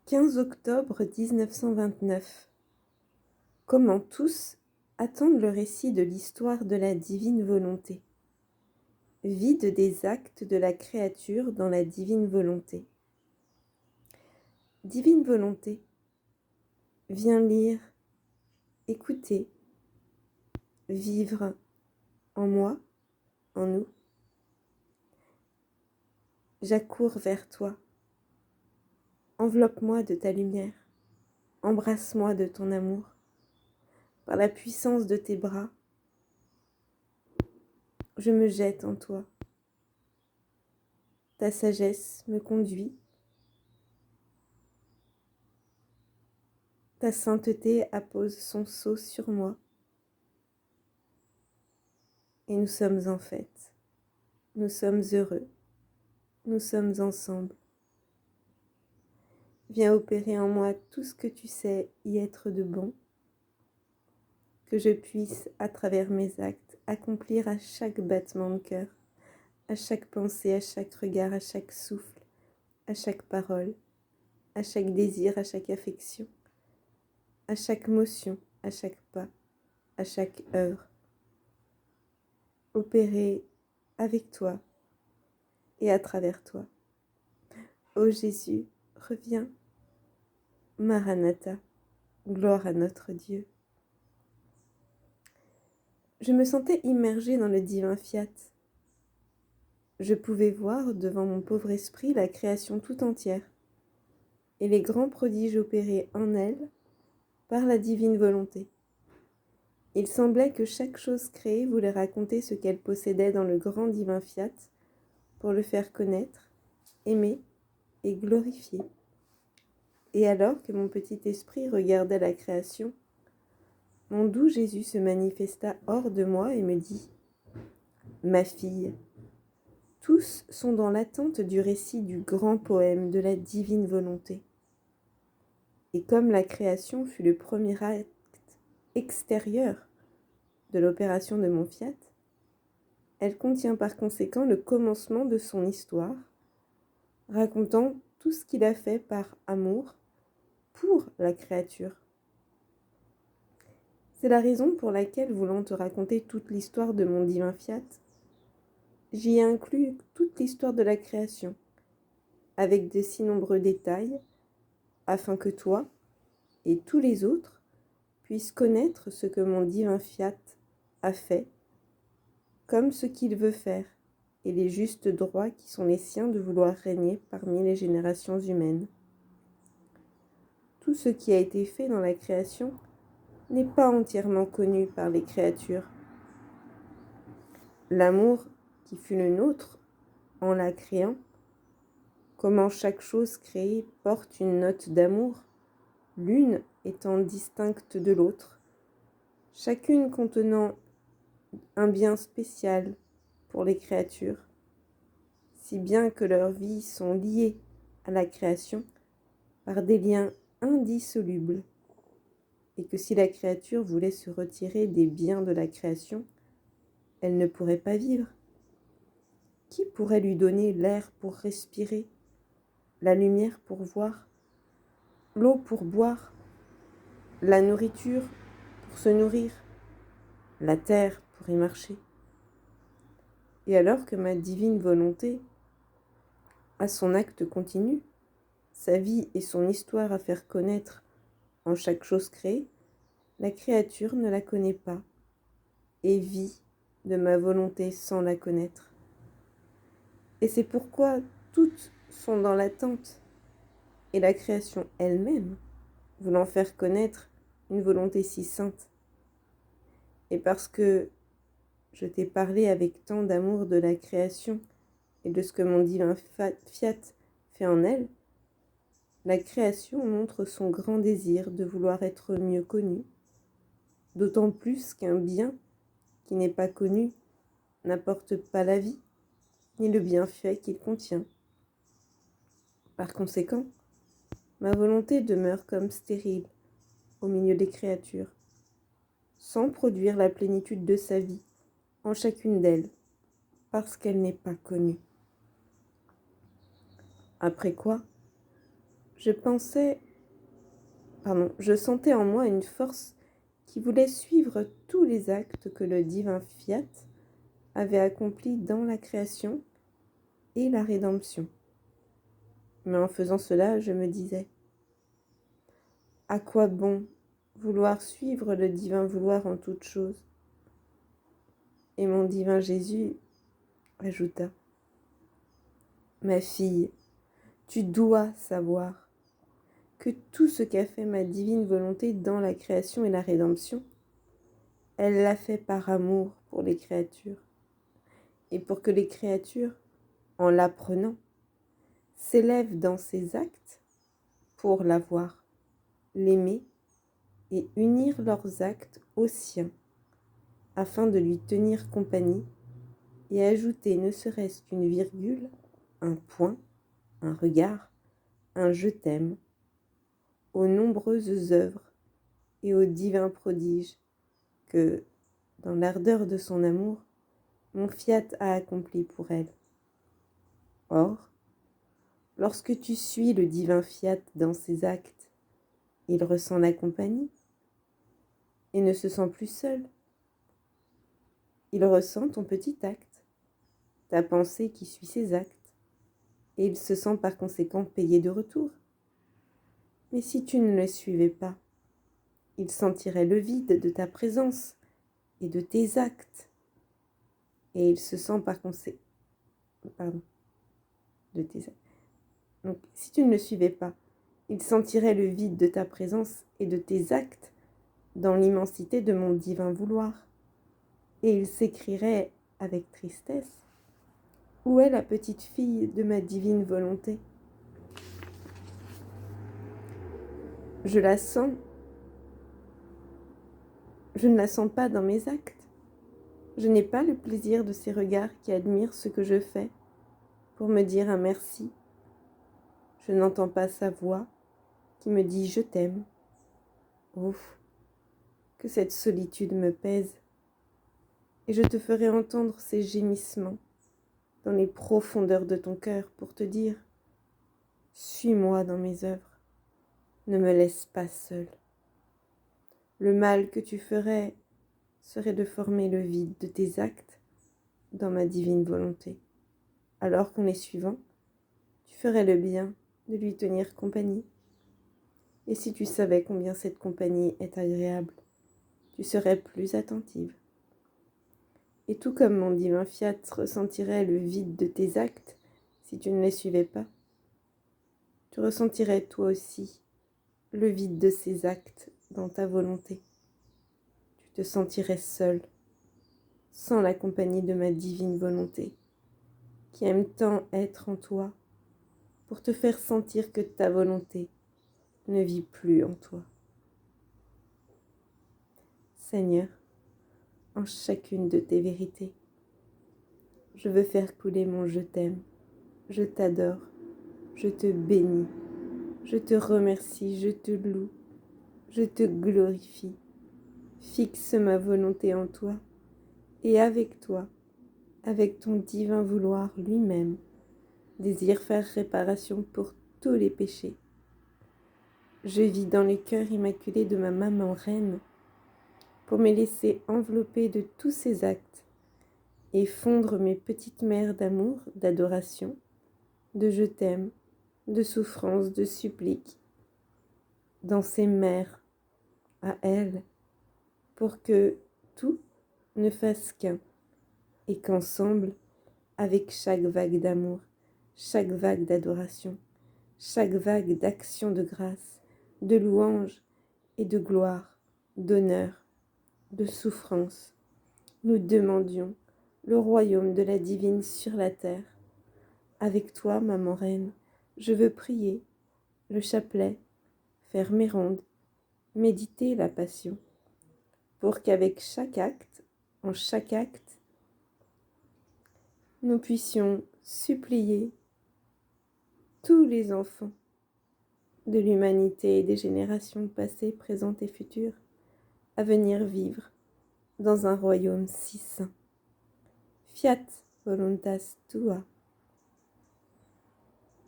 15 octobre 1929. Comment tous attendent le récit de l'histoire de la divine volonté. Vide des actes de la créature dans la divine volonté. Divine volonté, viens lire, écouter, vivre en moi, en nous. J'accours vers toi. Enveloppe-moi de ta lumière, embrasse-moi de ton amour. Par la puissance de tes bras, je me jette en toi. Ta sagesse me conduit. Ta sainteté appose son sceau sur moi. Et nous sommes en fête. Nous sommes heureux. Nous sommes ensemble. Viens opérer en moi tout ce que tu sais y être de bon, que je puisse, à travers mes actes, accomplir à chaque battement de cœur, à chaque pensée, à chaque regard, à chaque souffle, à chaque parole, à chaque désir, à chaque affection, à chaque motion, à chaque pas, à chaque heure. Opérer avec toi et à travers toi. Ô Jésus, reviens. Maranatha, gloire à notre Dieu. Je me sentais immergée dans le divin fiat. Je pouvais voir devant mon pauvre esprit la création tout entière et les grands prodiges opérés en elle par la divine volonté. Il semblait que chaque chose créée voulait raconter ce qu'elle possédait dans le grand divin fiat pour le faire connaître, aimer et glorifier. Et alors que mon petit esprit regardait la création, mon doux Jésus se manifesta hors de moi et me dit : « Ma fille, tous sont dans l'attente du récit du grand poème de la divine volonté. Et comme la création fut le premier acte extérieur de l'opération de mon fiat, elle contient par conséquent le commencement de son histoire, racontant tout ce qu'il a fait par amour pour la créature. C'est la raison pour laquelle, voulant te raconter toute l'histoire de mon divin fiat, j'y ai inclus toute l'histoire de la création, avec de si nombreux détails, afin que toi et tous les autres puissent connaître ce que mon divin fiat a fait, comme ce qu'il veut faire, et les justes droits qui sont les siens de vouloir régner parmi les générations humaines. Tout ce qui a été fait dans la création n'est pas entièrement connu par les créatures. L'amour qui fut le nôtre en la créant, comment chaque chose créée porte une note d'amour, l'une étant distincte de l'autre, chacune contenant un bien spécial pour les créatures, si bien que leurs vies sont liées à la création par des liens indissolubles, et que si la créature voulait se retirer des biens de la création, elle ne pourrait pas vivre. Qui pourrait lui donner l'air pour respirer, la lumière pour voir, l'eau pour boire, la nourriture pour se nourrir, la terre pour y marcher? Et alors que ma divine volonté a son acte continu, sa vie et son histoire à faire connaître en chaque chose créée, la créature ne la connaît pas et vit de ma volonté sans la connaître. Et c'est pourquoi toutes sont dans l'attente, et la création elle-même, voulant faire connaître une volonté si sainte. Et parce que je t'ai parlé avec tant d'amour de la création et de ce que mon divin fiat fait en elle, la création montre son grand désir de vouloir être mieux connue, d'autant plus qu'un bien qui n'est pas connu n'apporte pas la vie, ni le bienfait qu'il contient. Par conséquent, ma volonté demeure comme stérile au milieu des créatures, sans produire la plénitude de sa vie en chacune d'elles, parce qu'elle n'est pas connue. Après quoi, je sentais en moi une force qui voulait suivre tous les actes que le divin Fiat avait accomplis dans la création et la rédemption. Mais en faisant cela, je me disais, à quoi bon vouloir suivre le divin vouloir en toutes choses? Et mon divin Jésus ajouta, ma fille, tu dois savoir que tout ce qu'a fait ma divine volonté dans la création et la rédemption, elle l'a fait par amour pour les créatures, et pour que les créatures, en l'apprenant, s'élèvent dans ses actes pour l'avoir, l'aimer et unir leurs actes aux siens, afin de lui tenir compagnie et ajouter ne serait-ce qu'une virgule, un point, un regard, un je t'aime, aux nombreuses œuvres et aux divins prodiges que, dans l'ardeur de son amour, mon Fiat a accompli pour elle. Or, lorsque tu suis le divin Fiat dans ses actes, il ressent la compagnie et ne se sent plus seul. Il ressent ton petit acte, ta pensée qui suit ses actes, et il se sent par conséquent payé de retour. Mais si tu ne le suivais pas, il sentirait le vide de ta présence et de tes actes, et il se sent par conséquent... de tes actes. Donc, si tu ne le suivais pas, il sentirait le vide de ta présence et de tes actes dans l'immensité de mon divin vouloir, et il s'écrierait avec tristesse, où est la petite fille de ma divine volonté? Je la sens. Je ne la sens pas dans mes actes. Je n'ai pas le plaisir de ces regards qui admirent ce que je fais pour me dire un merci. Je n'entends pas sa voix qui me dit « je t'aime ». Ouf, que cette solitude me pèse. Et je te ferai entendre ces gémissements dans les profondeurs de ton cœur pour te dire « suis-moi dans mes œuvres, ne me laisse pas seule ». Le mal que tu ferais serait de former le vide de tes actes dans ma divine volonté, alors qu'en les suivant, tu ferais le bien de lui tenir compagnie. Et si tu savais combien cette compagnie est agréable, tu serais plus attentive. Et tout comme mon divin Fiat ressentirait le vide de tes actes si tu ne les suivais pas, tu ressentirais toi aussi le vide de ses actes dans ta volonté. Tu te sentirais seul, sans la compagnie de ma divine volonté, qui aime tant être en toi pour te faire sentir que ta volonté ne vit plus en toi. Seigneur, en chacune de tes vérités, je veux faire couler mon je t'aime, je t'adore, je te bénis, je te remercie, je te loue, je te glorifie. Fixe ma volonté en toi et avec toi, avec ton divin vouloir lui-même, désire faire réparation pour tous les péchés. Je vis dans le cœur immaculé de ma maman reine pour me laisser envelopper de tous ses actes et fondre mes petites mers d'amour, d'adoration, de je t'aime, de souffrance, de supplique, dans ces mers à elle, pour que tout ne fasse qu'un, et qu'ensemble, avec chaque vague d'amour, chaque vague d'adoration, chaque vague d'action de grâce, de louange et de gloire, d'honneur, de souffrance, nous demandions le royaume de la divine sur la terre. Avec toi, maman reine, je veux prier le chapelet, faire mes rondes, méditer la passion, pour qu'avec chaque acte, en chaque acte, nous puissions supplier tous les enfants de l'humanité et des générations passées, présentes et futures à venir vivre dans un royaume si saint. Fiat voluntas tua.